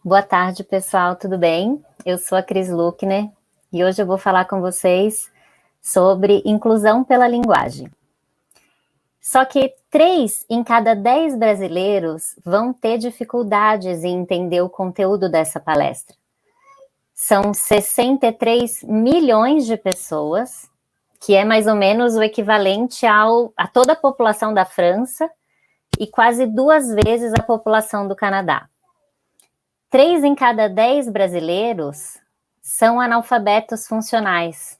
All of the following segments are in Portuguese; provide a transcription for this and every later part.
Boa tarde, pessoal, tudo bem? Eu sou a Cris Luckner e hoje eu vou falar com vocês sobre inclusão pela linguagem. Só que 3 em cada 10 brasileiros vão ter dificuldades em entender o conteúdo dessa palestra. São 63 milhões de pessoas, que é mais ou menos o equivalente a toda a população da França e quase 2 vezes a população do Canadá. 3 em cada 10 brasileiros são analfabetos funcionais.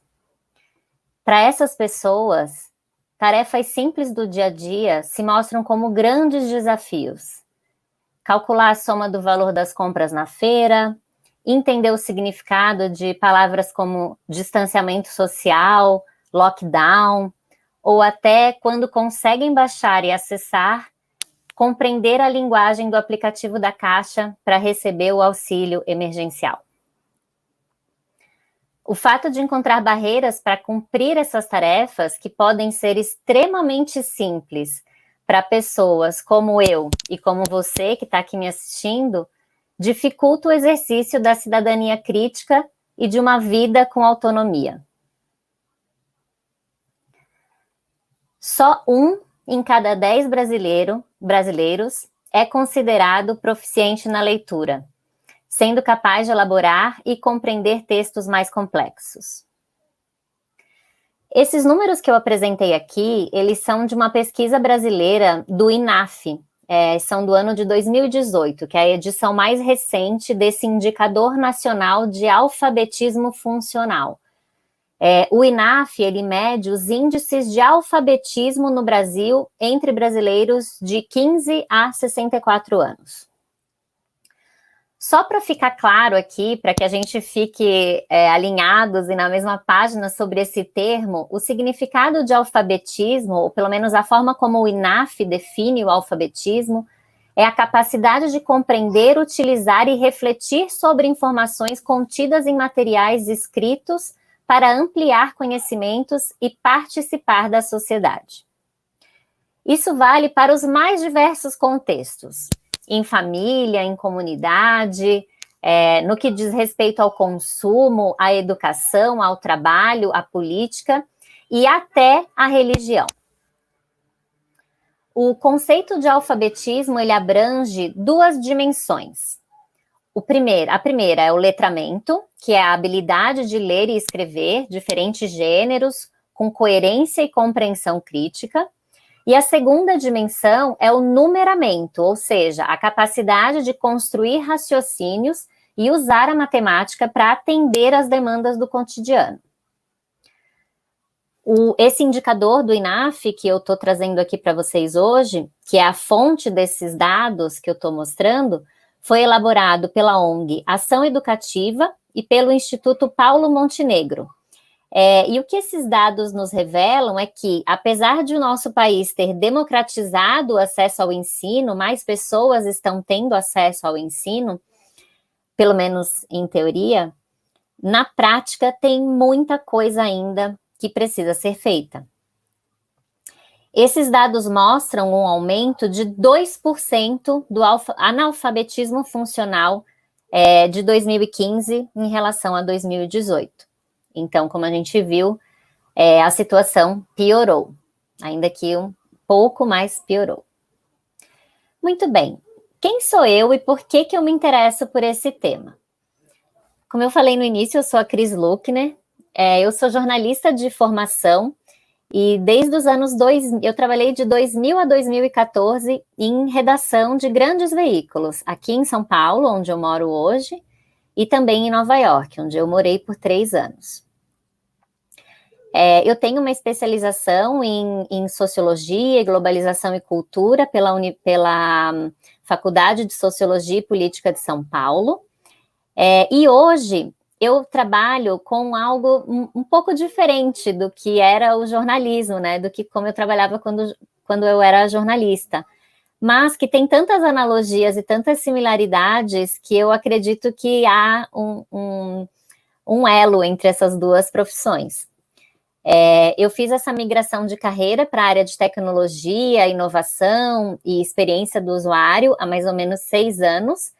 Para essas pessoas, tarefas simples do dia a dia se mostram como grandes desafios. Calcular a soma do valor das compras na feira, entender o significado de palavras como distanciamento social, lockdown, ou até quando conseguem baixar e acessar, compreender a linguagem do aplicativo da Caixa para receber o auxílio emergencial. O fato de encontrar barreiras para cumprir essas tarefas, que podem ser extremamente simples para pessoas como eu e como você que está aqui me assistindo, dificulta o exercício da cidadania crítica e de uma vida com autonomia. Só 1 em cada 10 brasileiros é considerado proficiente na leitura, sendo capaz de elaborar e compreender textos mais complexos. Esses números que eu apresentei aqui, eles são de uma pesquisa brasileira do INAF, são do ano de 2018, que é a edição mais recente desse Indicador Nacional de Alfabetismo Funcional. O INAF, ele mede os índices de alfabetismo no Brasil entre brasileiros de 15 a 64 anos. Só para ficar claro aqui, para que a gente fique alinhados e na mesma página sobre esse termo, o significado de alfabetismo, ou pelo menos a forma como o INAF define o alfabetismo, é a capacidade de compreender, utilizar e refletir sobre informações contidas em materiais escritos para ampliar conhecimentos e participar da sociedade. Isso vale para os mais diversos contextos, em família, em comunidade, no que diz respeito ao consumo, à educação, ao trabalho, à política e até à religião. O conceito de alfabetismo, ele abrange 2 dimensões. A primeira é o letramento, que é a habilidade de ler e escrever diferentes gêneros com coerência e compreensão crítica. E a segunda dimensão é o numeramento, ou seja, a capacidade de construir raciocínios e usar a matemática para atender às demandas do cotidiano. Esse indicador do INAF que eu estou trazendo aqui para vocês hoje, que é a fonte desses dados que eu estou mostrando, foi elaborado pela ONG Ação Educativa e pelo Instituto Paulo Montenegro. E o que esses dados nos revelam é que, apesar de o nosso país ter democratizado o acesso ao ensino, mais pessoas estão tendo acesso ao ensino, pelo menos em teoria, na prática tem muita coisa ainda que precisa ser feita. Esses dados mostram um aumento de 2% do analfabetismo funcional de 2015 em relação a 2018. Então, como a gente viu, a situação piorou, ainda que um pouco mais piorou. Muito bem, quem sou eu e por que eu me interesso por esse tema? Como eu falei no início, eu sou a Cris Luckner, eu sou jornalista de formação e desde os anos 2000, eu trabalhei de 2000 a 2014 em redação de grandes veículos, aqui em São Paulo, onde eu moro hoje, e também em Nova York, onde eu morei por 3 anos. Eu tenho uma especialização em Sociologia e Globalização e Cultura pela Faculdade de Sociologia e Política de São Paulo, e hoje eu trabalho com algo um pouco diferente do que era o jornalismo, né, do que como eu trabalhava quando eu era jornalista, mas que tem tantas analogias e tantas similaridades que eu acredito que há um elo entre essas 2 profissões. Eu fiz essa migração de carreira para a área de tecnologia, inovação e experiência do usuário há mais ou menos 6 anos,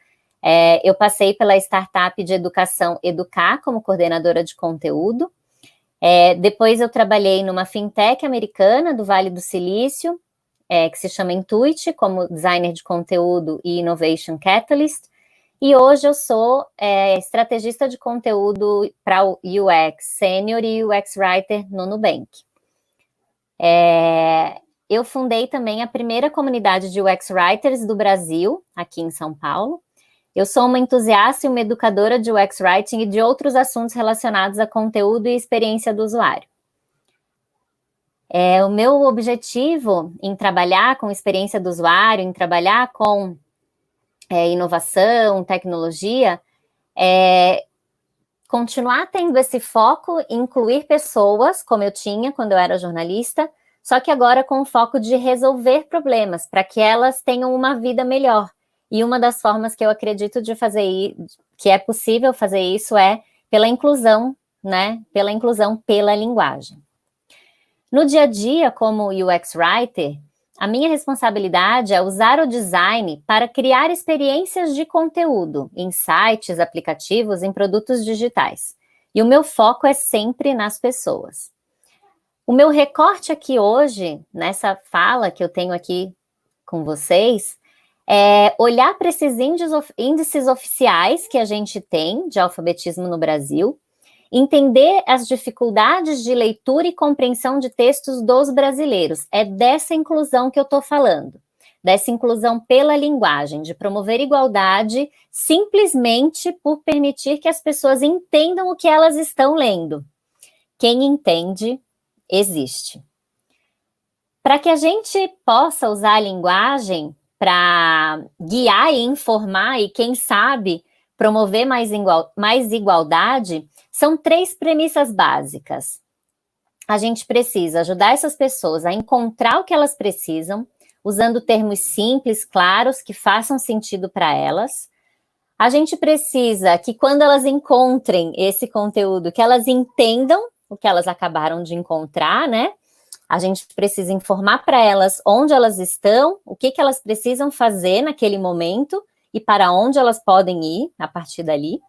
Eu passei pela startup de educação Educar como coordenadora de conteúdo. Depois eu trabalhei numa fintech americana do Vale do Silício, que se chama Intuit, como designer de conteúdo e Innovation Catalyst. E hoje eu sou estrategista de conteúdo para o UX Senior e UX Writer no Nubank. Eu fundei também a primeira comunidade de UX Writers do Brasil, aqui em São Paulo. Eu sou uma entusiasta e uma educadora de UX Writing e de outros assuntos relacionados a conteúdo e experiência do usuário. O meu objetivo em trabalhar com experiência do usuário, em trabalhar com inovação, tecnologia, continuar tendo esse foco em incluir pessoas, como eu tinha quando eu era jornalista, só que agora com o foco de resolver problemas, para que elas tenham uma vida melhor. E uma das formas que eu acredito de fazer, que é possível fazer isso, é pela inclusão, né? Pela inclusão pela linguagem. No dia a dia, como UX Writer, a minha responsabilidade é usar o design para criar experiências de conteúdo em sites, aplicativos, em produtos digitais. E o meu foco é sempre nas pessoas. O meu recorte aqui hoje, nessa fala que eu tenho aqui com vocês, é olhar para esses índices oficiais que a gente tem de alfabetismo no Brasil, entender as dificuldades de leitura e compreensão de textos dos brasileiros. É dessa inclusão que eu estou falando, dessa inclusão pela linguagem, de promover igualdade simplesmente por permitir que as pessoas entendam o que elas estão lendo. Quem entende, existe. Para que a gente possa usar a linguagem para guiar e informar e, quem sabe, promover mais igualdade, são 3 premissas básicas. A gente precisa ajudar essas pessoas a encontrar o que elas precisam, usando termos simples, claros, que façam sentido para elas. A gente precisa que, quando elas encontrem esse conteúdo, que elas entendam o que elas acabaram de encontrar, né? A gente precisa informar para elas onde elas estão, o que elas precisam fazer naquele momento e para onde elas podem ir a partir dali.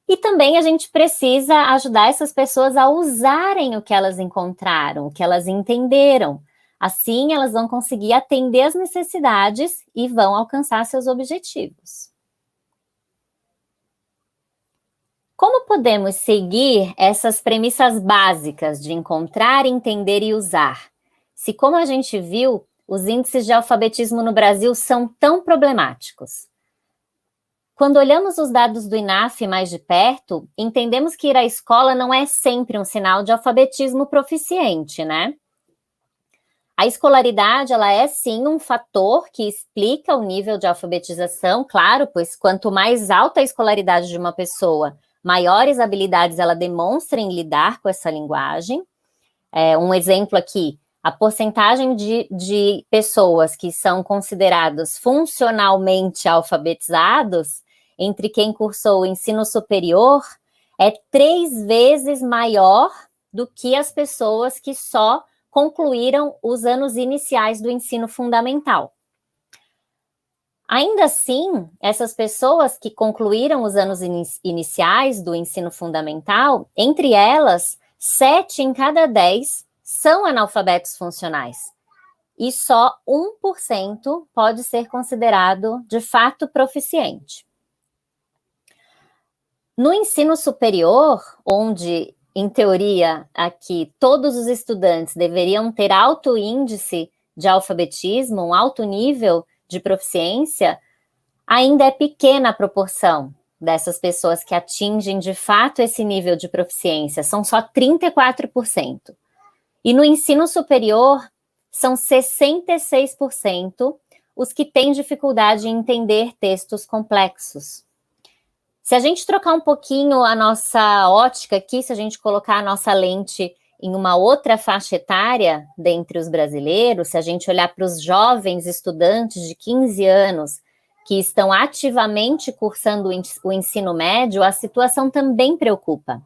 E também a gente precisa ajudar essas pessoas a usarem o que elas encontraram, o que elas entenderam. Assim, elas vão conseguir atender as necessidades e vão alcançar seus objetivos. Como podemos seguir essas premissas básicas de encontrar, entender e usar? Se, como a gente viu, os índices de alfabetismo no Brasil são tão problemáticos. Quando olhamos os dados do INAF mais de perto, entendemos que ir à escola não é sempre um sinal de alfabetismo proficiente, né? A escolaridade, ela é sim um fator que explica o nível de alfabetização, claro, pois quanto mais alta a escolaridade de uma pessoa, maiores habilidades ela demonstra em lidar com essa linguagem. Um exemplo aqui, a porcentagem de pessoas que são considerados funcionalmente alfabetizados entre quem cursou o ensino superior é 3 vezes maior do que as pessoas que só concluíram os anos iniciais do ensino fundamental. Ainda assim, essas pessoas que concluíram os anos iniciais do ensino fundamental, entre elas, 7 em cada 10 são analfabetos funcionais. E só 1% pode ser considerado, de fato, proficiente. No ensino superior, onde, em teoria, aqui todos os estudantes deveriam ter alto índice de alfabetismo, um alto nível de proficiência, ainda é pequena a proporção dessas pessoas que atingem de fato esse nível de proficiência, são só 34%. E no ensino superior, são 66% os que têm dificuldade em entender textos complexos. Se a gente trocar um pouquinho a nossa ótica aqui, se a gente colocar a nossa lente em uma outra faixa etária dentre os brasileiros, se a gente olhar para os jovens estudantes de 15 anos que estão ativamente cursando o ensino médio, a situação também preocupa.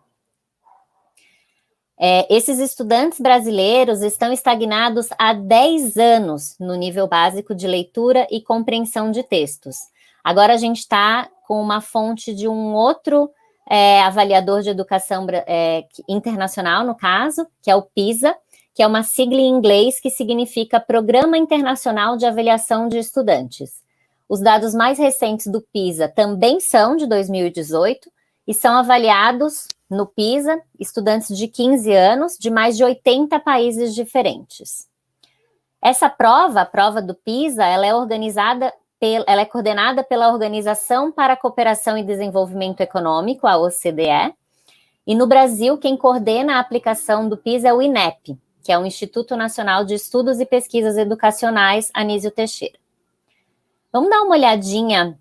Esses estudantes brasileiros estão estagnados há 10 anos no nível básico de leitura e compreensão de textos. Agora a gente está com uma fonte de um outro avaliador de educação internacional, no caso, que é o PISA, que é uma sigla em inglês que significa Programa Internacional de Avaliação de Estudantes. Os dados mais recentes do PISA também são de 2018 e são avaliados no PISA estudantes de 15 anos de mais de 80 países diferentes. Essa prova, a prova do PISA, ela é coordenada pela Organização para a Cooperação e Desenvolvimento Econômico, a OCDE, e no Brasil quem coordena a aplicação do PISA é o INEP, que é o Instituto Nacional de Estudos e Pesquisas Educacionais Anísio Teixeira. Vamos dar uma olhadinha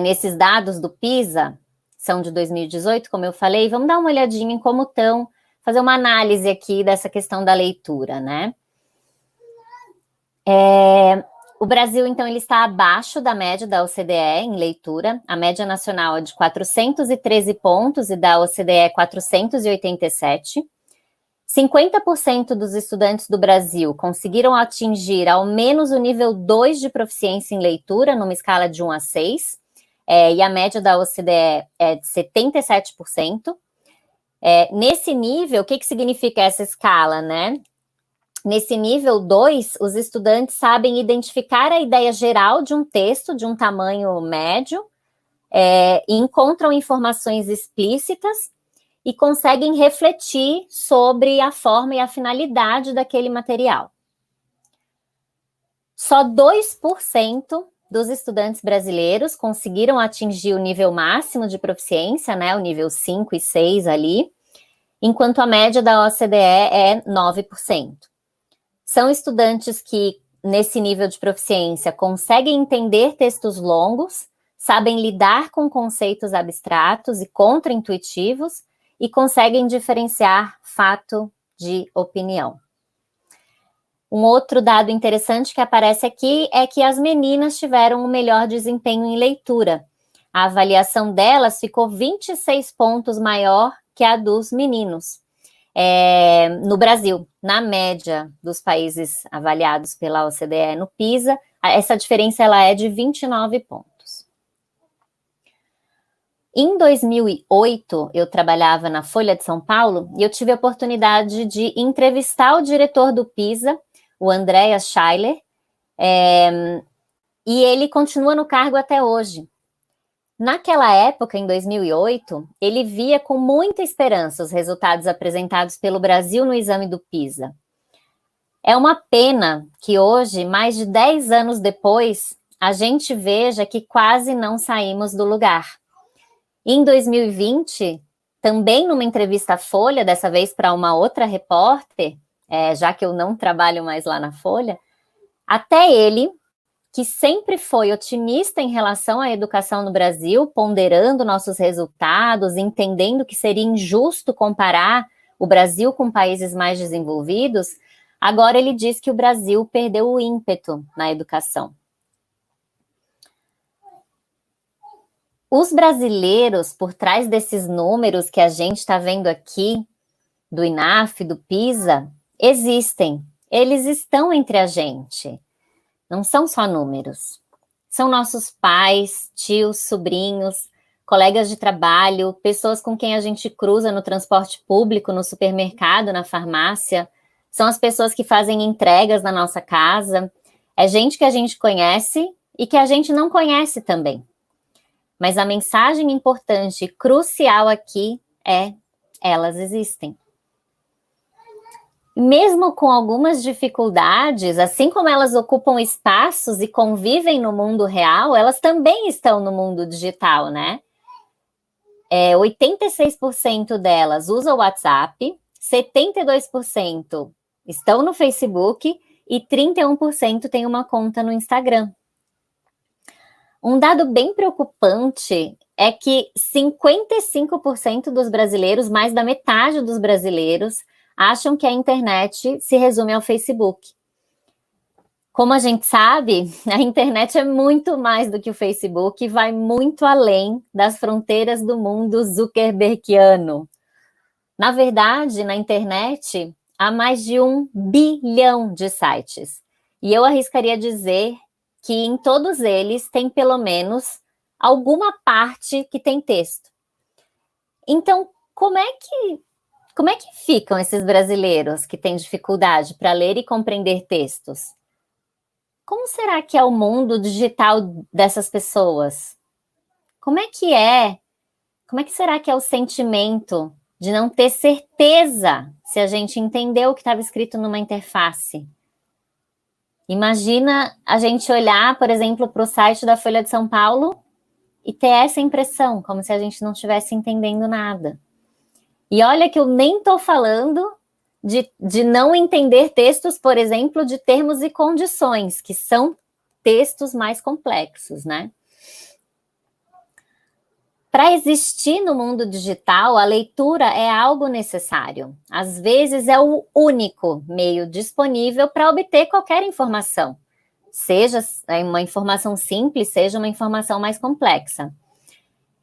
nesses dados do PISA, são de 2018, como eu falei, vamos dar uma olhadinha em como estão, fazer uma análise aqui dessa questão da leitura, né? O Brasil, então, ele está abaixo da média da OCDE em leitura, a média nacional é de 413 pontos e da OCDE é 487. 50% dos estudantes do Brasil conseguiram atingir ao menos o nível 2 de proficiência em leitura, numa escala de 1 a 6, e a média da OCDE é de 77%. Nesse nível, o que significa essa escala, né? Nesse nível 2, os estudantes sabem identificar a ideia geral de um texto de um tamanho médio, e encontram informações explícitas e conseguem refletir sobre a forma e a finalidade daquele material. Só 2% dos estudantes brasileiros conseguiram atingir o nível máximo de proficiência, né, o nível 5 e 6 ali, enquanto a média da OCDE é 9%. São estudantes que, nesse nível de proficiência, conseguem entender textos longos, sabem lidar com conceitos abstratos e contraintuitivos e conseguem diferenciar fato de opinião. Um outro dado interessante que aparece aqui é que as meninas tiveram o melhor desempenho em leitura. A avaliação delas ficou 26 pontos maior que a dos meninos. No Brasil, na média dos países avaliados pela OCDE no PISA, essa diferença ela é de 29 pontos. Em 2008, eu trabalhava na Folha de São Paulo e eu tive a oportunidade de entrevistar o diretor do PISA, o Andreas Schailer, e ele continua no cargo até hoje. Naquela época, em 2008, ele via com muita esperança os resultados apresentados pelo Brasil no exame do PISA. É uma pena que hoje, mais de 10 anos depois, a gente veja que quase não saímos do lugar. Em 2020, também numa entrevista à Folha, dessa vez para uma outra repórter, já que eu não trabalho mais lá na Folha, até ele, que sempre foi otimista em relação à educação no Brasil, ponderando nossos resultados, entendendo que seria injusto comparar o Brasil com países mais desenvolvidos, agora ele diz que o Brasil perdeu o ímpeto na educação. Os brasileiros, por trás desses números que a gente está vendo aqui, do INAF, do PISA, existem, eles estão entre a gente. Não são só números, são nossos pais, tios, sobrinhos, colegas de trabalho, pessoas com quem a gente cruza no transporte público, no supermercado, na farmácia, são as pessoas que fazem entregas na nossa casa, é gente que a gente conhece e que a gente não conhece também. Mas a mensagem importante e crucial aqui é: elas existem. Mesmo com algumas dificuldades, assim como elas ocupam espaços e convivem no mundo real, elas também estão no mundo digital, né? 86% delas usam o WhatsApp, 72% estão no Facebook e 31% têm uma conta no Instagram. Um dado bem preocupante é que 55% dos brasileiros, mais da metade dos brasileiros, acham que a internet se resume ao Facebook. Como a gente sabe, a internet é muito mais do que o Facebook e vai muito além das fronteiras do mundo zuckerbergiano. Na verdade, na internet, há mais de 1 bilhão de sites. E eu arriscaria dizer que em todos eles tem pelo menos alguma parte que tem texto. Então, como é que ficam esses brasileiros que têm dificuldade para ler e compreender textos? Como será que é o mundo digital dessas pessoas? Como é que é? Como é que será que é o sentimento de não ter certeza se a gente entendeu o que estava escrito numa interface? Imagina a gente olhar, por exemplo, para o site da Folha de São Paulo e ter essa impressão, como se a gente não estivesse entendendo nada. E olha que eu nem estou falando de não entender textos, por exemplo, de termos e condições, que são textos mais complexos, né? Para existir no mundo digital, a leitura é algo necessário. Às vezes é o único meio disponível para obter qualquer informação. Seja uma informação simples, seja uma informação mais complexa.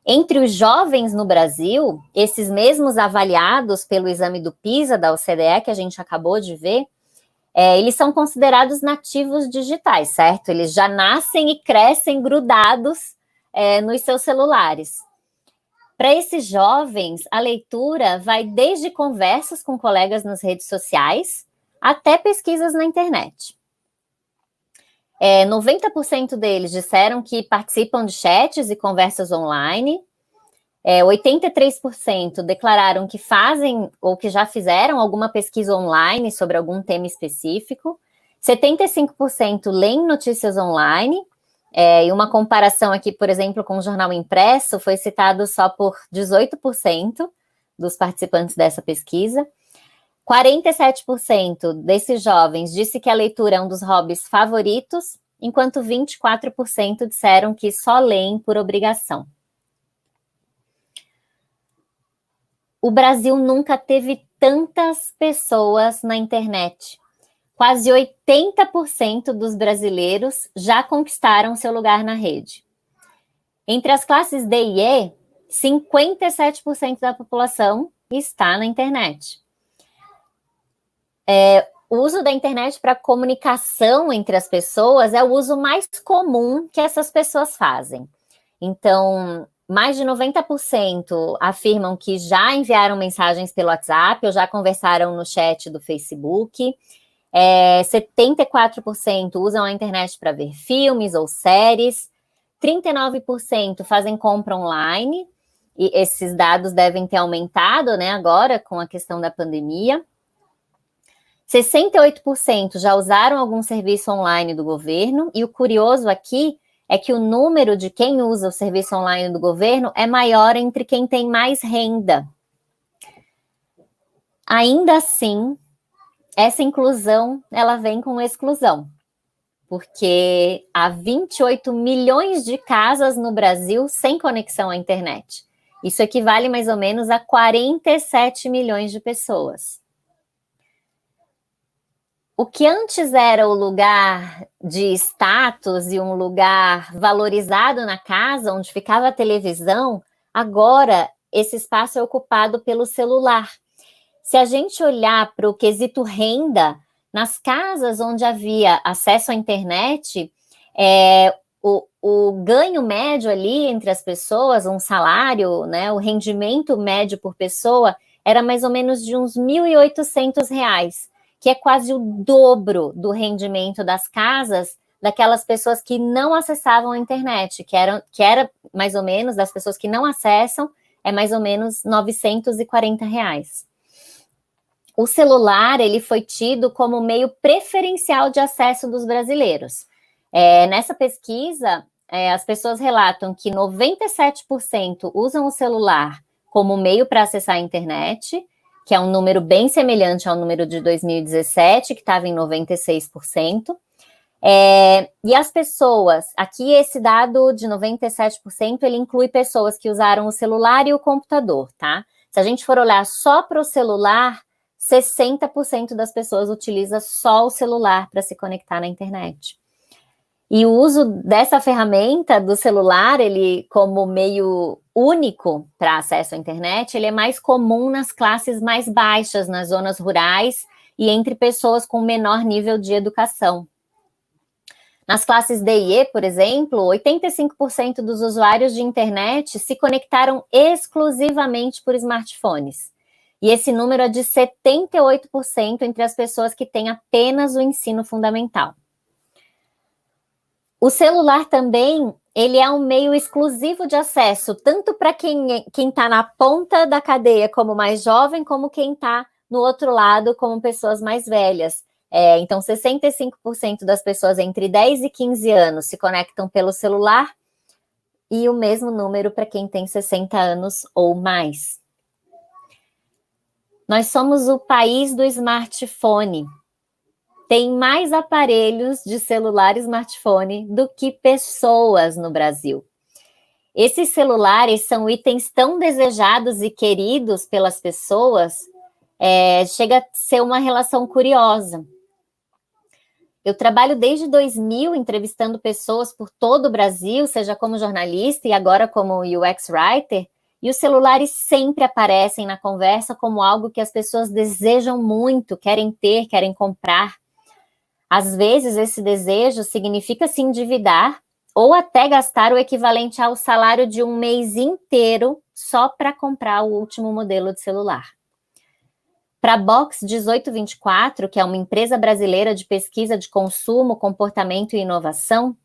Entre os jovens no Brasil, esses mesmos avaliados pelo exame do PISA da OCDE, que a gente acabou de ver, eles são considerados nativos digitais, certo? Eles já nascem e crescem grudados nos seus celulares. Para esses jovens, a leitura vai desde conversas com colegas nas redes sociais até pesquisas na internet. 90% deles disseram que participam de chats e conversas online. 83% declararam que fazem ou que já fizeram alguma pesquisa online sobre algum tema específico. 75% leem notícias online. E uma comparação aqui, por exemplo, com o jornal impresso, foi citado só por 18% dos participantes dessa pesquisa. 47% desses jovens disse que a leitura é um dos hobbies favoritos, enquanto 24% disseram que só leem por obrigação. O Brasil nunca teve tantas pessoas na internet. Quase 80% dos brasileiros já conquistaram seu lugar na rede. Entre as classes D e E, 57% da população está na internet. O uso da internet para comunicação entre as pessoas é o uso mais comum que essas pessoas fazem. Então, mais de 90% afirmam que já enviaram mensagens pelo WhatsApp ou já conversaram no chat do Facebook. 74% usam a internet para ver filmes ou séries, 39% fazem compra online, e esses dados devem ter aumentado, né, agora com a questão da pandemia. 68% já usaram algum serviço online do governo, e o curioso aqui é que o número de quem usa o serviço online do governo é maior entre quem tem mais renda. Ainda assim, essa inclusão, ela vem com exclusão, porque há 28 milhões de casas no Brasil sem conexão à internet. Isso equivale mais ou menos a 47 milhões de pessoas. O que antes era o lugar de status e um lugar valorizado na casa, onde ficava a televisão, agora esse espaço é ocupado pelo celular. Se a gente olhar para o quesito renda, nas casas onde havia acesso à internet, o ganho médio ali entre as pessoas, um salário, né, o rendimento médio por pessoa, era mais ou menos de uns R$ 1.800, que é quase o dobro do rendimento das casas daquelas pessoas que não acessavam a internet, que era mais ou menos, das pessoas que não acessam, é mais ou menos R$ 940. O celular, ele foi tido como meio preferencial de acesso dos brasileiros. Nessa pesquisa, as pessoas relatam que 97% usam o celular como meio para acessar a internet, que é um número bem semelhante ao número de 2017, que estava em 96%. E as pessoas, aqui esse dado de 97%, ele inclui pessoas que usaram o celular e o computador, tá? Se a gente for olhar só para o celular, 60% das pessoas utiliza só o celular para se conectar na internet. E o uso dessa ferramenta do celular, ele como meio único para acesso à internet, ele é mais comum nas classes mais baixas, nas zonas rurais e entre pessoas com menor nível de educação. Nas classes D e E, por exemplo, 85% dos usuários de internet se conectaram exclusivamente por smartphones. E esse número é de 78% entre as pessoas que têm apenas o ensino fundamental. O celular também, ele é um meio exclusivo de acesso, tanto para quem está na ponta da cadeia como mais jovem, como quem está no outro lado como pessoas mais velhas. Então, 65% das pessoas entre 10 e 15 anos se conectam pelo celular e o mesmo número para quem tem 60 anos ou mais. Nós somos o país do smartphone. Tem mais aparelhos de celular e smartphone do que pessoas no Brasil. Esses celulares são itens tão desejados e queridos pelas pessoas, chega a ser uma relação curiosa. Eu trabalho desde 2000 entrevistando pessoas por todo o Brasil, seja como jornalista e agora como UX Writer, e os celulares sempre aparecem na conversa como algo que as pessoas desejam muito, querem ter, querem comprar. Às vezes, esse desejo significa se endividar ou até gastar o equivalente ao salário de um mês inteiro só para comprar o último modelo de celular. Para a Box 1824, que é uma empresa brasileira de pesquisa de consumo, comportamento e inovação,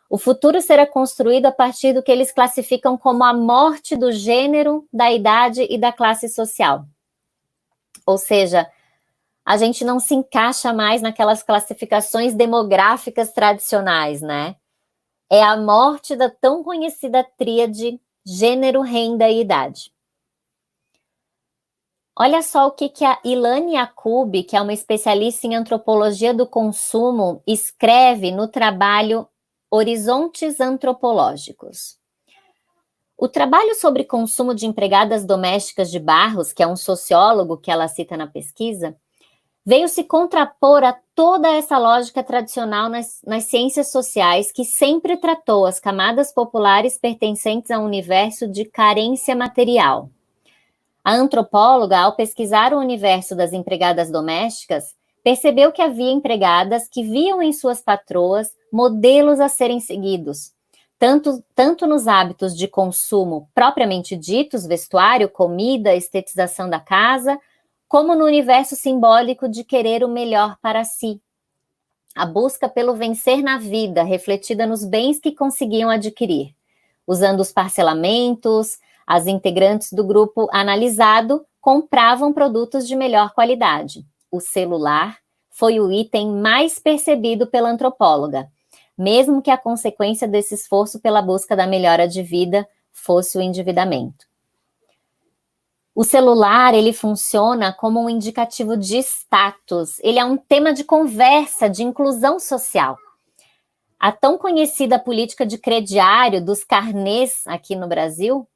o futuro será construído a partir do que eles classificam como a morte do gênero, da idade e da classe social. Ou seja, a gente não se encaixa mais naquelas classificações demográficas tradicionais, né? É a morte da tão conhecida tríade gênero, renda e idade. Olha só o que a Ilane Yacoub, que é uma especialista em antropologia do consumo, escreve no trabalho Horizontes Antropológicos. O trabalho sobre consumo de empregadas domésticas de Barros, que é um sociólogo que ela cita na pesquisa, veio se contrapor a toda essa lógica tradicional nas ciências sociais, que sempre tratou as camadas populares pertencentes a um universo de carência material. A antropóloga, ao pesquisar o universo das empregadas domésticas, percebeu que havia empregadas que viam em suas patroas modelos a serem seguidos, tanto nos hábitos de consumo propriamente ditos, vestuário, comida, estetização da casa, como no universo simbólico de querer o melhor para si. A busca pelo vencer na vida, refletida nos bens que conseguiam adquirir, usando os parcelamentos. As integrantes do grupo analisado compravam produtos de melhor qualidade. O celular foi o item mais percebido pela antropóloga, mesmo que a consequência desse esforço pela busca da melhora de vida fosse o endividamento. O celular, ele funciona como um indicativo de status, ele é um tema de conversa, de inclusão social. A tão conhecida política de crediário dos carnês aqui no Brasil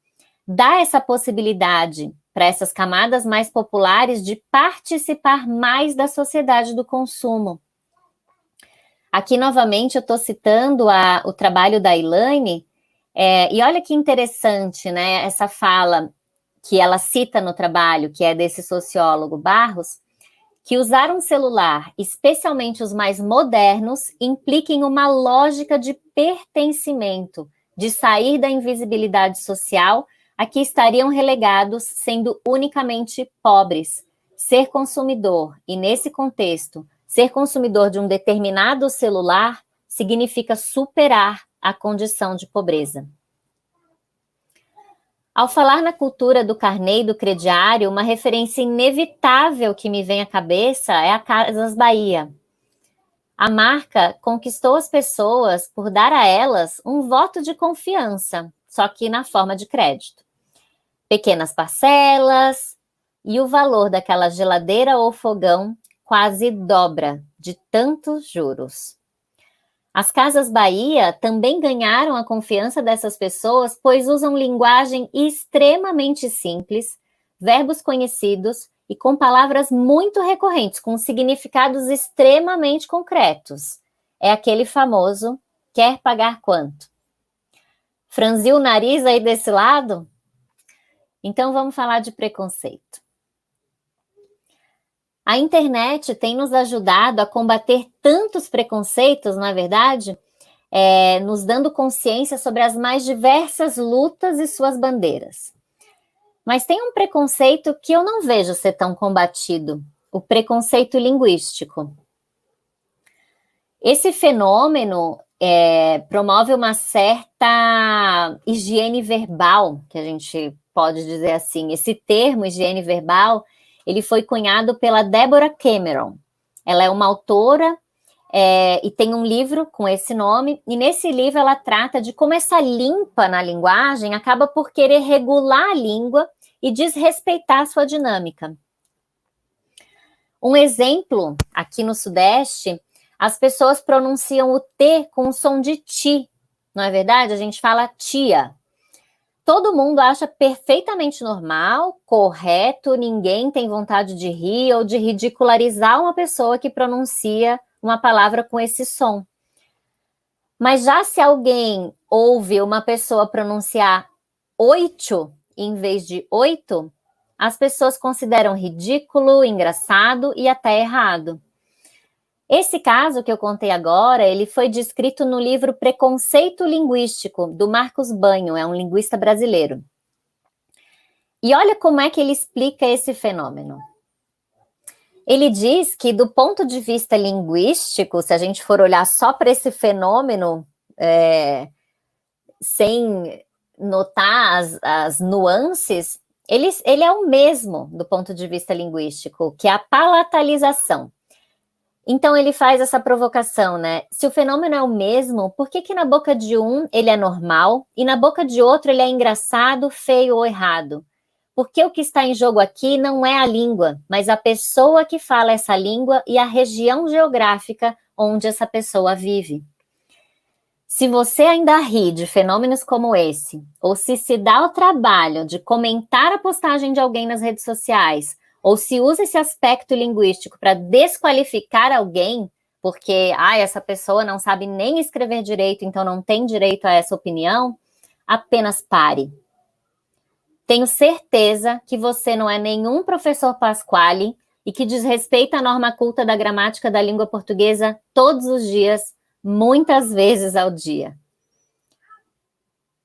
dá essa possibilidade para essas camadas mais populares de participar mais da sociedade do consumo. Aqui, novamente, eu estou citando o trabalho da Ilane, e olha que interessante, né, essa fala que ela cita no trabalho, que é desse sociólogo Barros, que usar um celular, especialmente os mais modernos, implica em uma lógica de pertencimento, de sair da invisibilidade social a que estariam relegados sendo unicamente pobres. Ser consumidor, e nesse contexto, ser consumidor de um determinado celular significa superar a condição de pobreza. Ao falar na cultura do carnê e do crediário, uma referência inevitável que me vem à cabeça é a Casas Bahia. A marca conquistou as pessoas por dar a elas um voto de confiança, só que na forma de crédito. Pequenas parcelas, e o valor daquela geladeira ou fogão quase dobra de tantos juros. As Casas Bahia também ganharam a confiança dessas pessoas, pois usam linguagem extremamente simples, verbos conhecidos e com palavras muito recorrentes, com significados extremamente concretos. É aquele famoso, quer pagar quanto? Franziu o nariz aí desse lado? Então vamos falar de preconceito. A internet tem nos ajudado a combater tantos preconceitos, não é verdade? nos dando consciência sobre as mais diversas lutas e suas bandeiras. Mas tem um preconceito que eu não vejo ser tão combatido, o preconceito linguístico. Esse fenômeno promove uma certa higiene verbal, que a gente pode dizer assim. Esse termo, higiene verbal, ele foi cunhado pela Deborah Cameron. Ela é uma autora e tem um livro com esse nome, e nesse livro ela trata de como essa limpa na linguagem acaba por querer regular a língua e desrespeitar a sua dinâmica. Um exemplo, aqui no Sudeste, as pessoas pronunciam o T com o som de ti, não é verdade? A gente fala tia. Todo mundo acha perfeitamente normal, correto, ninguém tem vontade de rir ou de ridicularizar uma pessoa que pronuncia uma palavra com esse som. Mas já se alguém ouve uma pessoa pronunciar oito em vez de oito, as pessoas consideram ridículo, engraçado e até errado. Esse caso que eu contei agora, ele foi descrito no livro Preconceito Linguístico, do Marcos Banho, é um linguista brasileiro. E olha como é que ele explica esse fenômeno. Ele diz que, do ponto de vista linguístico, se a gente for olhar só para esse fenômeno, sem notar as nuances, ele é o mesmo do ponto de vista linguístico, que é a palatalização. Então, ele faz essa provocação, né? Se o fenômeno é o mesmo, por que na boca de um ele é normal e na boca de outro ele é engraçado, feio ou errado? Porque o que está em jogo aqui não é a língua, mas a pessoa que fala essa língua e a região geográfica onde essa pessoa vive. Se você ainda ri de fenômenos como esse, ou se dá o trabalho de comentar a postagem de alguém nas redes sociais, ou se usa esse aspecto linguístico para desqualificar alguém, porque essa pessoa não sabe nem escrever direito, então não tem direito a essa opinião, apenas pare. Tenho certeza que você não é nenhum professor Pasquale e que desrespeita a norma culta da gramática da língua portuguesa todos os dias, muitas vezes ao dia.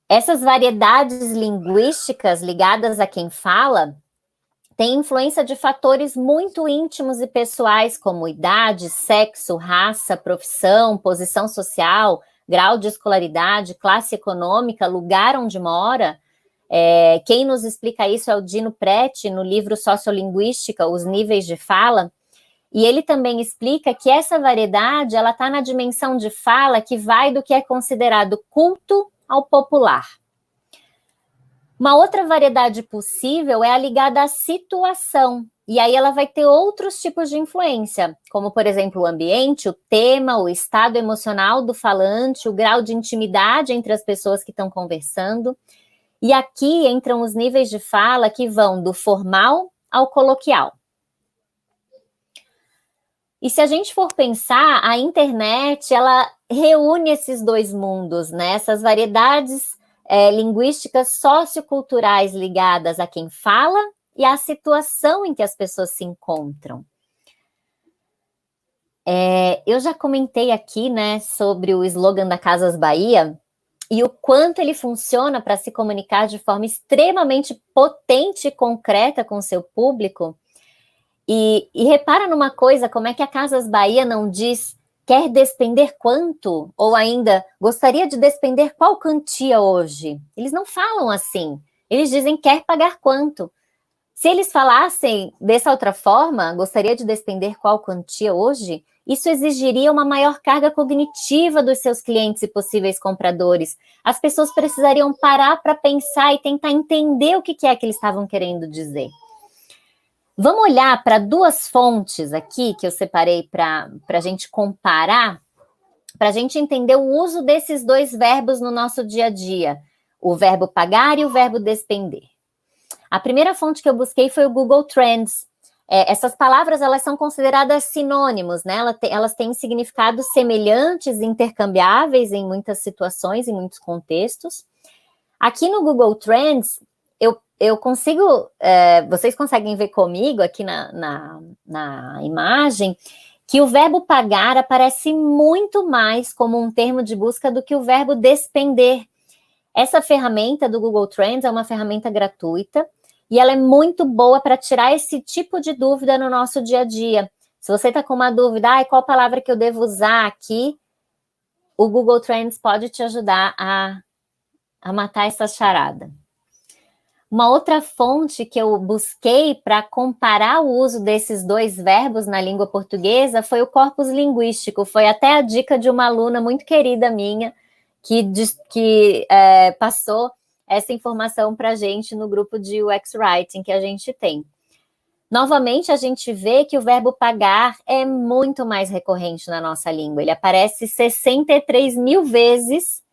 Essas variedades linguísticas ligadas a quem fala têm influência de fatores muito íntimos e pessoais, como idade, sexo, raça, profissão, posição social, grau de escolaridade, classe econômica, lugar onde mora. Quem nos explica isso é o Dino Preti, no livro Sociolinguística, Os Níveis de Fala, e ele também explica que essa variedade ela está na dimensão de fala que vai do que é considerado culto ao popular. Uma outra variedade possível é a ligada à situação, e aí ela vai ter outros tipos de influência, como, por exemplo, o ambiente, o tema, o estado emocional do falante, o grau de intimidade entre as pessoas que estão conversando. E aqui entram os níveis de fala que vão do formal ao coloquial. E se a gente for pensar, a internet, ela reúne esses dois mundos, né? Essas variedades linguísticas socioculturais ligadas a quem fala e à situação em que as pessoas se encontram. Eu já comentei aqui, né, sobre o slogan da Casas Bahia, e o quanto ele funciona para se comunicar de forma extremamente potente e concreta com o seu público. E repara numa coisa, como é que a Casas Bahia não diz quer despender quanto? Ou ainda, gostaria de despender qual quantia hoje? Eles não falam assim. Eles dizem quer pagar quanto. Se eles falassem dessa outra forma, gostaria de despender qual quantia hoje, isso exigiria uma maior carga cognitiva dos seus clientes e possíveis compradores. As pessoas precisariam parar para pensar e tentar entender o que é que eles estavam querendo dizer. Vamos olhar para duas fontes aqui que eu separei para a gente comparar, para a gente entender o uso desses dois verbos no nosso dia a dia, o verbo pagar e o verbo despender. A primeira fonte que eu busquei foi o Google Trends. Essas palavras, elas são consideradas sinônimos, né? Elas têm significados semelhantes, intercambiáveis em muitas situações, em muitos contextos. Aqui no Google Trends, eu consigo, vocês conseguem ver comigo aqui na imagem, que o verbo pagar aparece muito mais como um termo de busca do que o verbo despender. Essa ferramenta do Google Trends é uma ferramenta gratuita e ela é muito boa para tirar esse tipo de dúvida no nosso dia a dia. Se você está com uma dúvida, qual palavra que eu devo usar aqui, o Google Trends pode te ajudar a matar essa charada. Uma outra fonte que eu busquei para comparar o uso desses dois verbos na língua portuguesa foi o corpus linguístico. Foi até a dica de uma aluna muito querida minha, que passou essa informação para a gente no grupo de UX Writing que a gente tem. Novamente, a gente vê que o verbo pagar é muito mais recorrente na nossa língua. Ele aparece 63 mil vezes,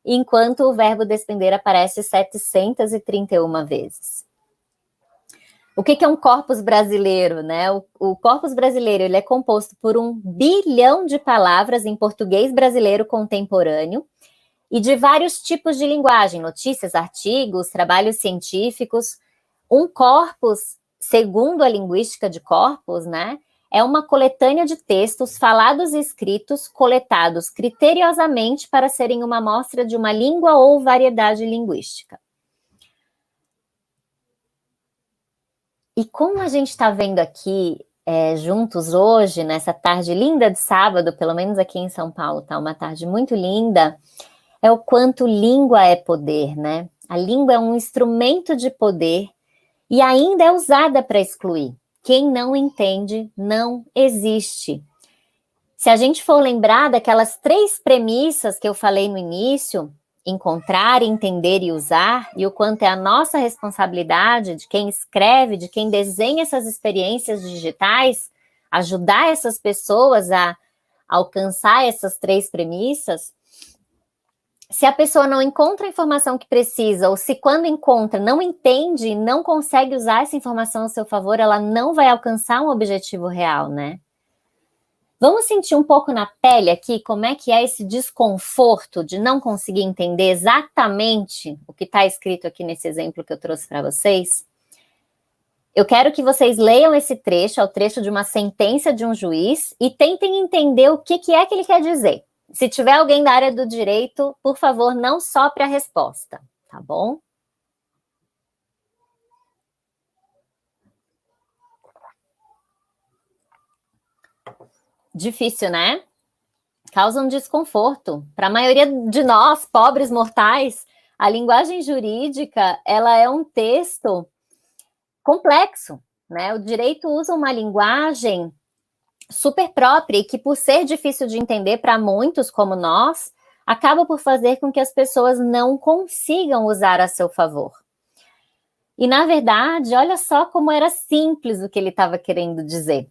enquanto o verbo despender aparece 731 vezes. O que é um corpus brasileiro, né? O corpus brasileiro ele é composto por 1 bilhão de palavras em português brasileiro contemporâneo e de vários tipos de linguagem, notícias, artigos, trabalhos científicos. Um corpus, segundo a linguística de corpus, né? É uma coletânea de textos falados e escritos, coletados criteriosamente para serem uma amostra de uma língua ou variedade linguística. E como a gente está vendo aqui juntos hoje, nessa tarde linda de sábado, pelo menos aqui em São Paulo, tá uma tarde muito linda, é o quanto língua é poder, né? A língua é um instrumento de poder e ainda é usada para excluir. Quem não entende não existe. Se a gente for lembrar daquelas 3 premissas que eu falei no início, encontrar, entender e usar, e o quanto é a nossa responsabilidade de quem escreve, de quem desenha essas experiências digitais, ajudar essas pessoas a alcançar essas 3 premissas. Se a pessoa não encontra a informação que precisa, ou se quando encontra não entende e não consegue usar essa informação a seu favor, ela não vai alcançar um objetivo real, né? Vamos sentir um pouco na pele aqui como é que é esse desconforto de não conseguir entender exatamente o que está escrito aqui nesse exemplo que eu trouxe para vocês? Eu quero que vocês leiam esse trecho, é o trecho de uma sentença de um juiz, e tentem entender o que é que ele quer dizer. Se tiver alguém da área do direito, por favor, não sopre a resposta, tá bom? Difícil, né? Causa um desconforto. Para a maioria de nós, pobres mortais, a linguagem jurídica, ela é um texto complexo, né? O direito usa uma linguagem super própria e que, por ser difícil de entender para muitos como nós, acaba por fazer com que as pessoas não consigam usar a seu favor. E, na verdade, olha só como era simples o que ele estava querendo dizer.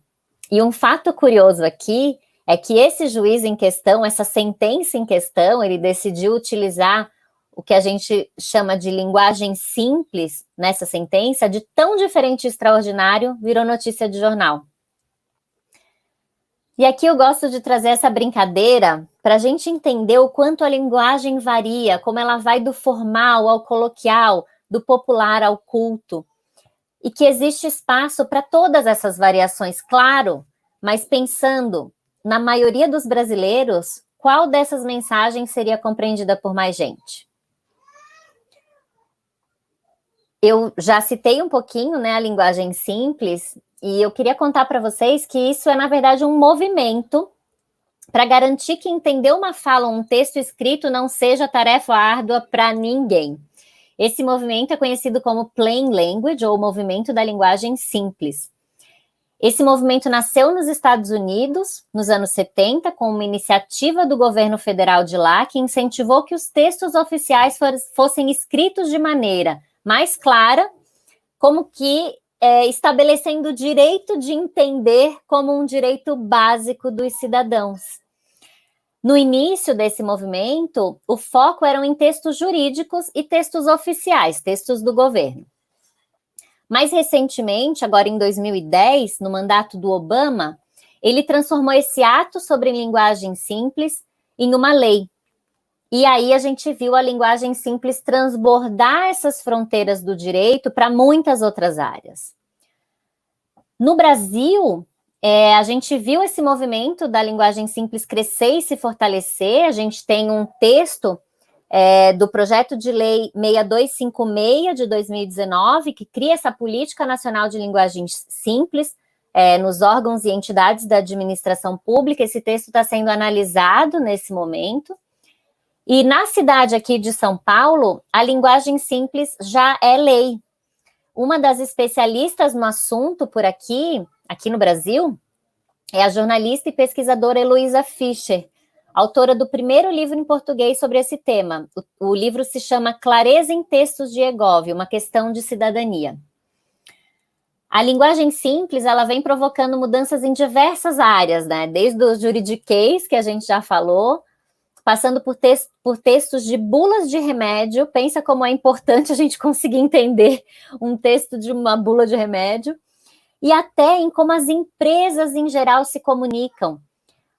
E um fato curioso aqui é que esse juiz em questão, essa sentença em questão, ele decidiu utilizar o que a gente chama de linguagem simples nessa sentença, de tão diferente e extraordinário, virou notícia de jornal. E aqui eu gosto de trazer essa brincadeira para a gente entender o quanto a linguagem varia, como ela vai do formal ao coloquial, do popular ao culto, e que existe espaço para todas essas variações, claro, mas pensando na maioria dos brasileiros, qual dessas mensagens seria compreendida por mais gente? Eu já citei um pouquinho, né, a linguagem simples, e eu queria contar para vocês que isso é, na verdade, um movimento para garantir que entender uma fala ou um texto escrito não seja tarefa árdua para ninguém. Esse movimento é conhecido como Plain Language, ou movimento da linguagem simples. Esse movimento nasceu nos Estados Unidos, nos anos 70, com uma iniciativa do governo federal de lá, que incentivou que os textos oficiais fossem escritos de maneira mais clara, como que estabelecendo o direito de entender como um direito básico dos cidadãos. No início desse movimento, o foco era em textos jurídicos e textos oficiais, textos do governo. Mais recentemente, agora em 2010, no mandato do Obama, ele transformou esse ato sobre linguagem simples em uma lei. E aí a gente viu a linguagem simples transbordar essas fronteiras do direito para muitas outras áreas. No Brasil, A gente viu esse movimento da linguagem simples crescer e se fortalecer. A gente tem um texto do projeto de lei 6256 de 2019, que cria essa Política Nacional de Linguagem Simples nos órgãos e entidades da administração pública. Esse texto está sendo analisado nesse momento. E na cidade aqui de São Paulo, a linguagem simples já é lei. Uma das especialistas no assunto por aqui no Brasil, é a jornalista e pesquisadora Heloísa Fischer, autora do primeiro livro em português sobre esse tema. O livro se chama Clareza em Textos de Egov, uma questão de cidadania. A linguagem simples, ela vem provocando mudanças em diversas áreas, né? Desde o juridiquês, que a gente já falou, passando por textos de bulas de remédio. Pensa como é importante a gente conseguir entender um texto de uma bula de remédio, e até em como as empresas em geral se comunicam.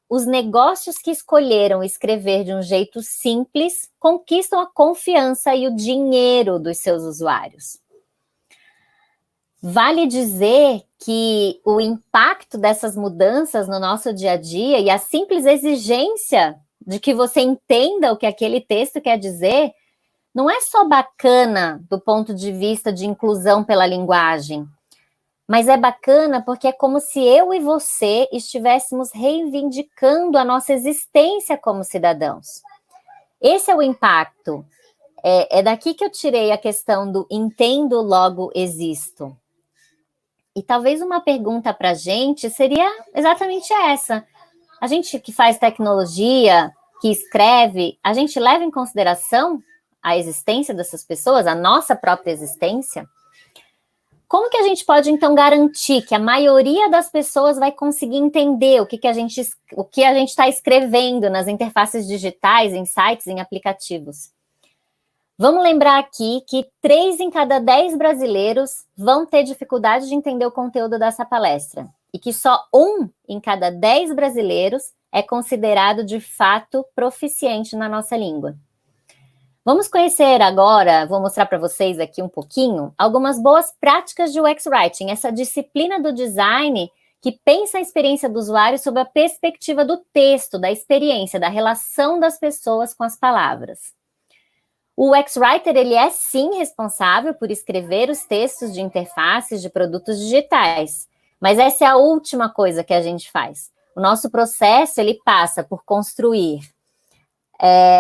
Os negócios que escolheram escrever de um jeito simples conquistam a confiança e o dinheiro dos seus usuários. Vale dizer que o impacto dessas mudanças no nosso dia a dia e a simples exigência de que você entenda o que aquele texto quer dizer, não é só bacana do ponto de vista de inclusão pela linguagem, mas é bacana porque é como se eu e você estivéssemos reivindicando a nossa existência como cidadãos. Esse é o impacto. É daqui que eu tirei a questão do entendo, logo existo. E talvez uma pergunta para a gente seria exatamente essa. A gente que faz tecnologia, que escreve, a gente leva em consideração a existência dessas pessoas, a nossa própria existência? Como que a gente pode, então, garantir que a maioria das pessoas vai conseguir entender o que a gente está escrevendo nas interfaces digitais, em sites, em aplicativos? Vamos lembrar aqui que 3 em cada 10 brasileiros vão ter dificuldade de entender o conteúdo dessa palestra, e que só 1 em cada 10 brasileiros é considerado, de fato, proficiente na nossa língua. Vamos conhecer agora, vou mostrar para vocês aqui um pouquinho, algumas boas práticas de UX Writing, essa disciplina do design que pensa a experiência do usuário sob a perspectiva do texto, da experiência, da relação das pessoas com as palavras. O UX Writer, ele é sim responsável por escrever os textos de interfaces de produtos digitais, mas essa é a última coisa que a gente faz. O nosso processo, ele passa por construir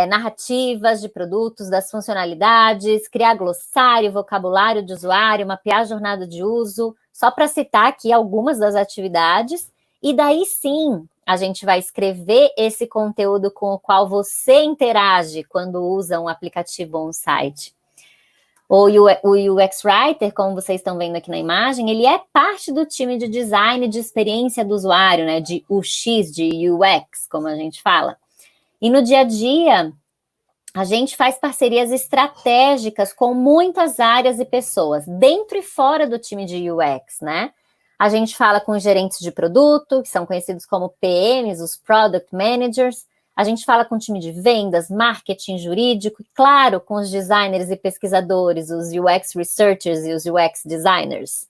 narrativas de produtos, das funcionalidades, criar glossário, vocabulário de usuário, mapear a jornada de uso, só para citar aqui algumas das atividades, e daí sim a gente vai escrever esse conteúdo com o qual você interage quando usa um aplicativo ou um site. O UX Writer, como vocês estão vendo aqui na imagem, ele é parte do time de design de experiência do usuário, né, de UX, de UX, como a gente fala. E no dia a dia, a gente faz parcerias estratégicas com muitas áreas e pessoas, dentro e fora do time de UX, né? A gente fala com os gerentes de produto, que são conhecidos como PMs, os Product Managers. A gente fala com o time de vendas, marketing, jurídico, e claro, com os designers e pesquisadores, os UX Researchers e os UX Designers.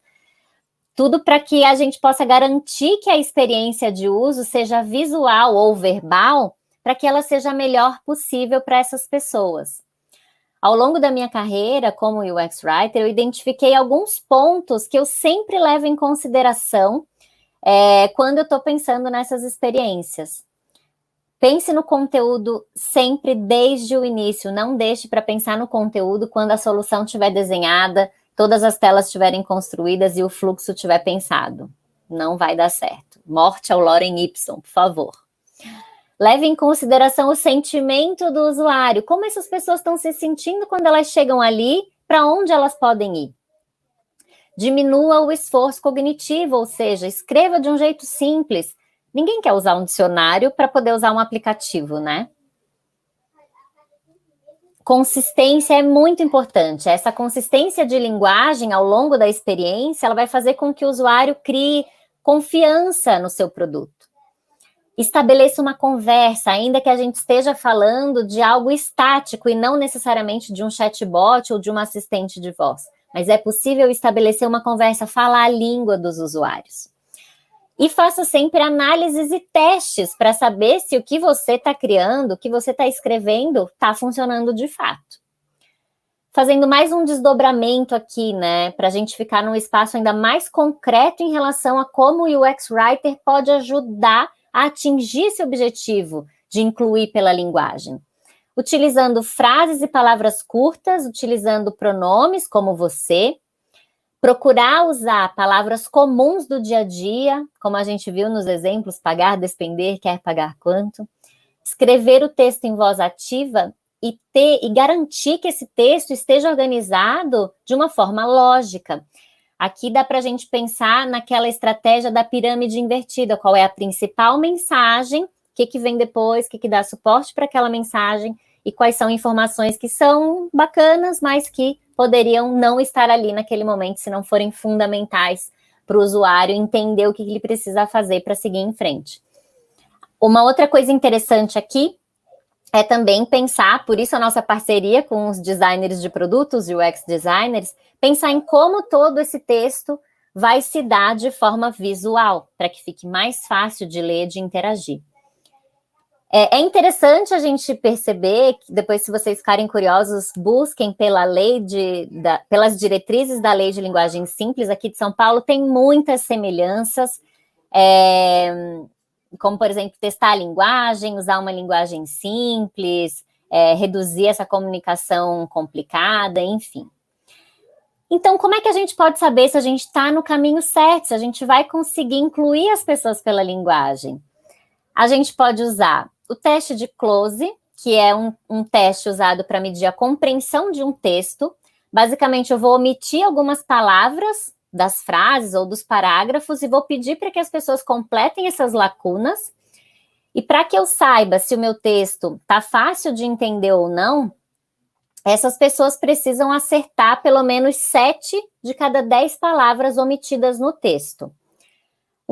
Tudo para que a gente possa garantir que a experiência de uso seja visual ou verbal, para que ela seja a melhor possível para essas pessoas. Ao longo da minha carreira como UX Writer, eu identifiquei alguns pontos que eu sempre levo em consideração quando eu estou pensando nessas experiências. Pense no conteúdo sempre desde o início, não deixe para pensar no conteúdo quando a solução estiver desenhada, todas as telas estiverem construídas e o fluxo estiver pensado. Não vai dar certo. Morte ao Lorem Ipsum, por favor. Leve em consideração o sentimento do usuário, como essas pessoas estão se sentindo quando elas chegam ali, para onde elas podem ir. Diminua o esforço cognitivo, ou seja, escreva de um jeito simples. Ninguém quer usar um dicionário para poder usar um aplicativo, né? Consistência é muito importante. Essa consistência de linguagem ao longo da experiência, ela vai fazer com que o usuário crie confiança no seu produto. Estabeleça uma conversa, ainda que a gente esteja falando de algo estático e não necessariamente de um chatbot ou de um assistente de voz. Mas é possível estabelecer uma conversa, falar a língua dos usuários. E faça sempre análises e testes para saber se o que você está criando, o que você está escrevendo, está funcionando de fato. Fazendo mais um desdobramento aqui, né, para a gente ficar num espaço ainda mais concreto em relação a como o UX Writer pode ajudar a atingir esse objetivo de incluir pela linguagem. Utilizando frases e palavras curtas, utilizando pronomes como você, procurar usar palavras comuns do dia a dia, como a gente viu nos exemplos, pagar, despender, quer pagar quanto, escrever o texto em voz ativa e garantir que esse texto esteja organizado de uma forma lógica. Aqui dá para a gente pensar naquela estratégia da pirâmide invertida, qual é a principal mensagem, o que vem depois, o que dá suporte para aquela mensagem e quais são informações que são bacanas, mas que poderiam não estar ali naquele momento se não forem fundamentais para o usuário entender o que ele precisa fazer para seguir em frente. Uma outra coisa interessante aqui é também pensar, por isso a nossa parceria com os designers de produtos e UX designers, pensar em como todo esse texto vai se dar de forma visual, para que fique mais fácil de ler, de interagir. É interessante a gente perceber, que depois, se vocês ficarem curiosos, busquem pela pelas diretrizes da Lei de Linguagem Simples aqui de São Paulo, tem muitas semelhanças, como, por exemplo, testar a linguagem, usar uma linguagem simples, reduzir essa comunicação complicada, enfim. Então, como é que a gente pode saber se a gente está no caminho certo, se a gente vai conseguir incluir as pessoas pela linguagem? A gente pode usar o teste de close, que é um teste usado para medir a compreensão de um texto. Basicamente, eu vou omitir algumas palavras das frases ou dos parágrafos e vou pedir para que as pessoas completem essas lacunas. E para que eu saiba se o meu texto está fácil de entender ou não, essas pessoas precisam acertar pelo menos 7 de cada 10 palavras omitidas no texto.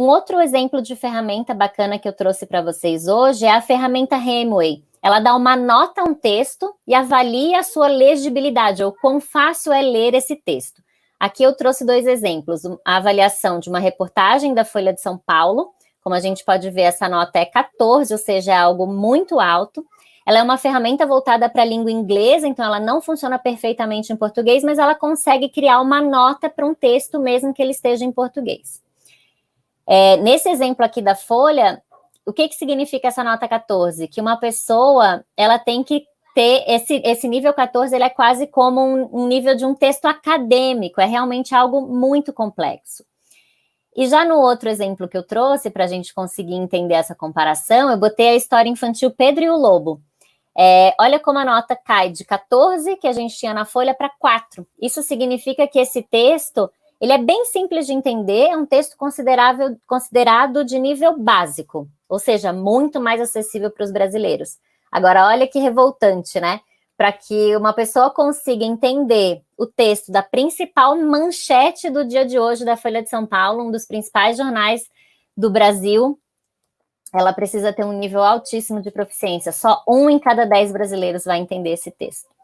Um outro exemplo de ferramenta bacana que eu trouxe para vocês hoje é a ferramenta Hemingway. Ela dá uma nota a um texto e avalia a sua legibilidade, ou quão fácil é ler esse texto. Aqui eu trouxe 2 exemplos. A avaliação de uma reportagem da Folha de São Paulo. Como a gente pode ver, essa nota é 14, ou seja, é algo muito alto. Ela é uma ferramenta voltada para a língua inglesa, então ela não funciona perfeitamente em português, mas ela consegue criar uma nota para um texto, mesmo que ele esteja em português. Nesse exemplo aqui da Folha, o que significa essa nota 14? Que uma pessoa, ela tem que ter, esse nível 14, ele é quase como um nível de um texto acadêmico, é realmente algo muito complexo. E já no outro exemplo que eu trouxe, para a gente conseguir entender essa comparação, eu botei a história infantil Pedro e o Lobo. Olha como a nota cai de 14, que a gente tinha na Folha, para 4. Isso significa que esse texto, ele é bem simples de entender, é um texto considerado de nível básico, ou seja, muito mais acessível para os brasileiros. Agora, olha que revoltante, né? Para que uma pessoa consiga entender o texto da principal manchete do dia de hoje da Folha de São Paulo, um dos principais jornais do Brasil, ela precisa ter um nível altíssimo de proficiência. Só 1 em cada 10 brasileiros vai entender esse texto.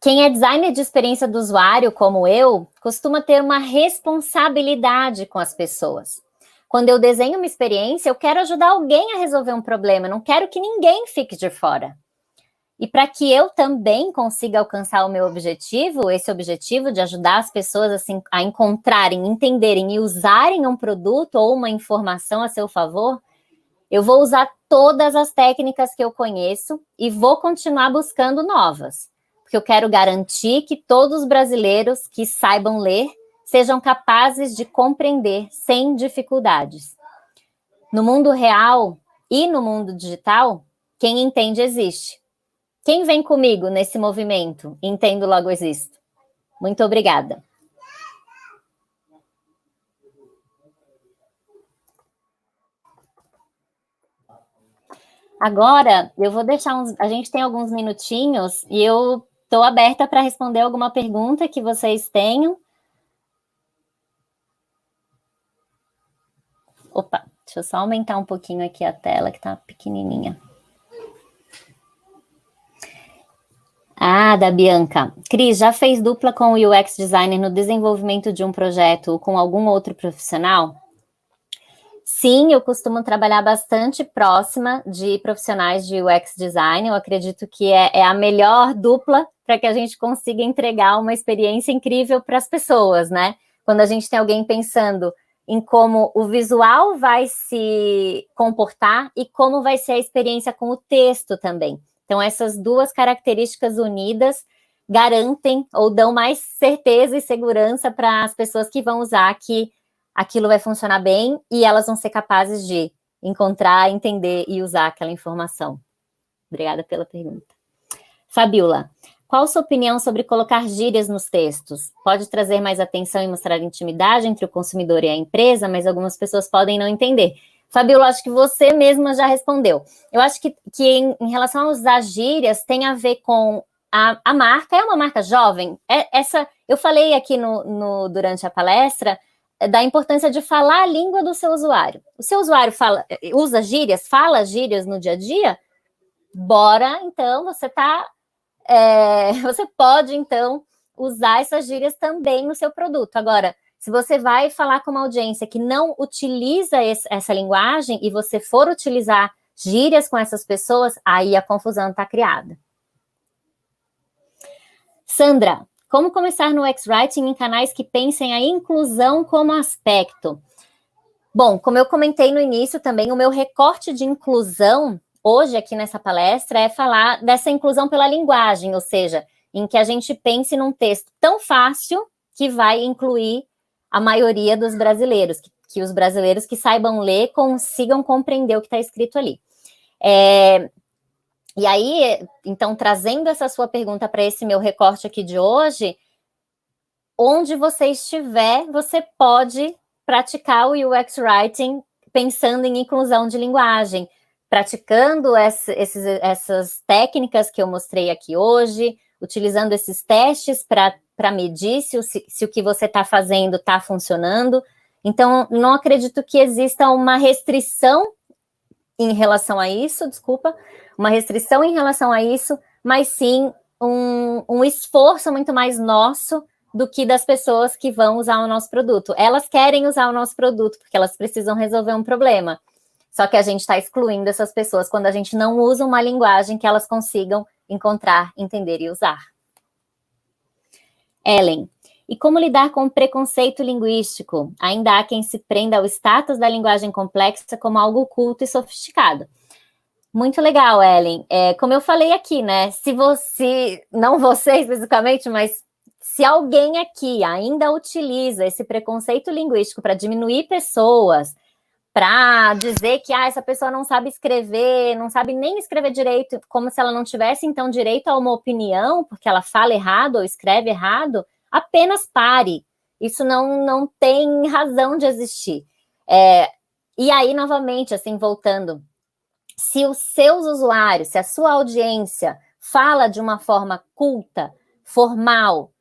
Quem é designer de experiência do usuário, como eu, costuma ter uma responsabilidade com as pessoas. Quando eu desenho uma experiência, eu quero ajudar alguém a resolver um problema, não quero que ninguém fique de fora. E para que eu também consiga alcançar o meu objetivo, esse objetivo de ajudar as pessoas assim, a encontrarem, entenderem e usarem um produto ou uma informação a seu favor, eu vou usar todas as técnicas que eu conheço e vou continuar buscando novas. Porque eu quero garantir que todos os brasileiros que saibam ler sejam capazes de compreender sem dificuldades. No mundo real e no mundo digital, quem entende existe. Quem vem comigo nesse movimento? Entendo, logo existo. Muito obrigada. Agora, eu vou deixar a gente tem alguns minutinhos e eu estou aberta para responder alguma pergunta que vocês tenham. Opa, deixa eu só aumentar um pouquinho aqui a tela, que está pequenininha. Ah, da Bianca. Cris, já fez dupla com o UX designer no desenvolvimento de um projeto com algum outro profissional? Sim, eu costumo trabalhar bastante próxima de profissionais de UX design. Eu acredito que é a melhor dupla para que a gente consiga entregar uma experiência incrível para as pessoas, né? Quando a gente tem alguém pensando em como o visual vai se comportar e como vai ser a experiência com o texto também. Então, essas duas características unidas garantem ou dão mais certeza e segurança para as pessoas que vão usar que aquilo vai funcionar bem e elas vão ser capazes de encontrar, entender e usar aquela informação. Obrigada pela pergunta. Fabiola, qual sua opinião sobre colocar gírias nos textos? Pode trazer mais atenção e mostrar intimidade entre o consumidor e a empresa, mas algumas pessoas podem não entender. Fabiola, acho que você mesma já respondeu. Eu acho que em relação a usar gírias, tem a ver com a marca, é uma marca jovem? Eu falei aqui durante a palestra da importância de falar a língua do seu usuário. O seu usuário usa gírias, fala gírias no dia a dia? Bora, então, você pode, então, usar essas gírias também no seu produto. Agora, se você vai falar com uma audiência que não utiliza essa linguagem e você for utilizar gírias com essas pessoas, aí a confusão está criada. Sandra, como começar no UX-Writing em canais que pensem a inclusão como aspecto? Bom, como eu comentei no início também, o meu recorte de inclusão hoje aqui nessa palestra é falar dessa inclusão pela linguagem, ou seja, em que a gente pense num texto tão fácil que vai incluir a maioria dos brasileiros, que os brasileiros que saibam ler consigam compreender o que está escrito ali. E aí, então, trazendo essa sua pergunta para esse meu recorte aqui de hoje, onde você estiver, você pode praticar o UX Writing pensando em inclusão de linguagem, praticando essas técnicas que eu mostrei aqui hoje, utilizando esses testes para medir se o que você está fazendo está funcionando. Então, não acredito que exista uma restrição em relação a isso, mas sim um esforço muito mais nosso do que das pessoas que vão usar o nosso produto. Elas querem usar o nosso produto porque elas precisam resolver um problema. Só que a gente está excluindo essas pessoas quando a gente não usa uma linguagem que elas consigam encontrar, entender e usar. Ellen, e como lidar com o preconceito linguístico? Ainda há quem se prenda ao status da linguagem complexa como algo culto e sofisticado. Muito legal, Ellen. Como eu falei aqui, né? Se você, não você especificamente, mas se alguém aqui ainda utiliza esse preconceito linguístico para diminuir pessoas, para dizer que essa pessoa não sabe escrever, não sabe nem escrever direito, como se ela não tivesse, então, direito a uma opinião, porque ela fala errado ou escreve errado, apenas pare. Isso não tem razão de existir. E aí, novamente, assim, voltando, se os seus usuários, se a sua audiência fala de uma forma culta, formal,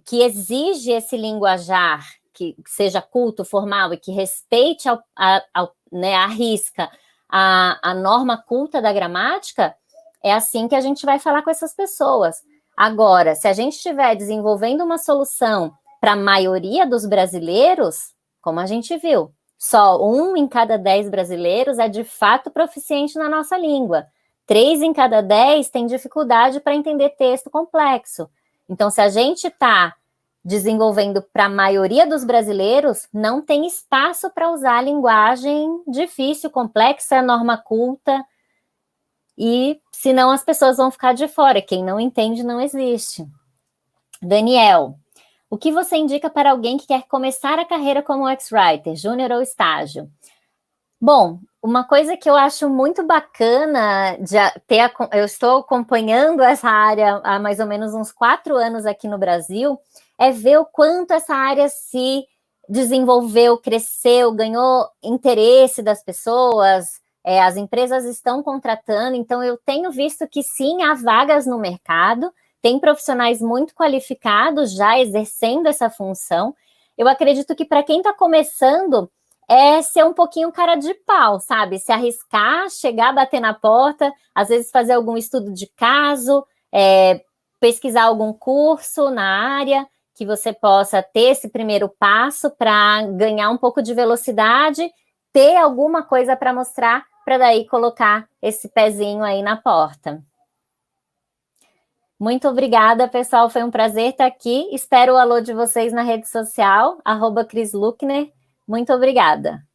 que exige esse linguajar, que seja culto, formal e que respeite à risca a norma culta da gramática, é assim que a gente vai falar com essas pessoas. Agora, se a gente estiver desenvolvendo uma solução para a maioria dos brasileiros, como a gente viu, só 1 em cada 10 brasileiros é de fato proficiente na nossa língua. 3 em cada 10 tem dificuldade para entender texto complexo. Então, se a gente está desenvolvendo para a maioria dos brasileiros, não tem espaço para usar linguagem difícil, complexa, norma culta, e senão as pessoas vão ficar de fora. Quem não entende não existe. Daniel, o que você indica para alguém que quer começar a carreira como UX-Writer, júnior ou estágio? Bom, uma coisa que eu acho muito bacana eu estou acompanhando essa área há mais ou menos uns 4 anos aqui no Brasil, é ver o quanto essa área se desenvolveu, cresceu, ganhou interesse das pessoas, as empresas estão contratando, então eu tenho visto que sim, há vagas no mercado, tem profissionais muito qualificados já exercendo essa função. Eu acredito que para quem está começando, é ser um pouquinho cara de pau, sabe? Se arriscar, chegar, bater na porta, às vezes fazer algum estudo de caso, pesquisar algum curso na área, que você possa ter esse primeiro passo para ganhar um pouco de velocidade, ter alguma coisa para mostrar, para daí colocar esse pezinho aí na porta. Muito obrigada, pessoal, foi um prazer estar aqui, espero o alô de vocês na rede social, @CrisLuckner, muito obrigada.